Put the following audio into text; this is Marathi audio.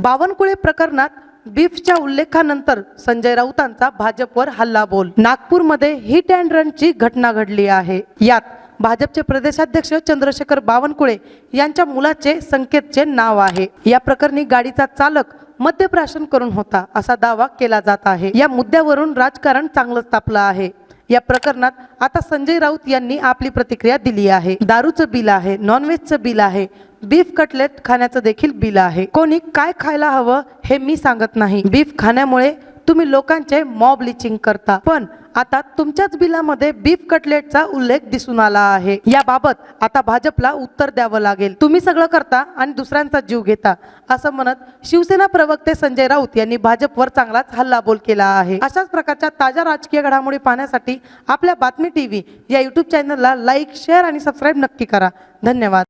बावनकुळे प्रकरणात बीफच्या उल्लेखानंतर संजय राऊतांचा भाजपवर हल्लाबोल। नागपूरमध्ये हिट अँड रनची घटना घडली आहे। यात भाजपचे प्रदेशाध्यक्ष चंद्रशेखर बावनकुळे यांच्या मुलाचे संकेतचे नाव आहे। या प्रकरणी गाडीचा चालक मद्यप्राशन करून होता असा दावा केला जात आहे। या मुद्द्यावरून राजकारण चांगलंच तापलं आहे। या प्रकरणात आता संजय राऊत यांनी आपली प्रतिक्रिया दिली आहे। दारूचं बिल आहे, नॉनव्हेजचं बिल आहे, बीफ कटलेट खाण्याचं देखील बिल आहे। कोणी काय खायला हवं हे मी सांगत नाही। बीफ खाण्यामुळे तुम्ही लोकांचे मॉब लिचिंग करता, पण आता तुमच्याच बिलामध्ये बीफ कटलेटचा उल्लेख दिसून आला आहे। याबाबत आता भाजपला उत्तर द्यावं लागेल। तुम्ही सगळं करता आणि दुसऱ्यांचा जीव घेता असं म्हणत शिवसेना प्रवक्ते संजय राऊत यांनी भाजपवर चांगलाच हल्लाबोल केला आहे। अशाच प्रकारच्या ताज्या राजकीय घडामोडी पाहण्यासाठी आपल्या बातमी टीव्ही या YouTube चॅनलला लाईक, शेअर आणि सबस्क्राईब नक्की करा। धन्यवाद।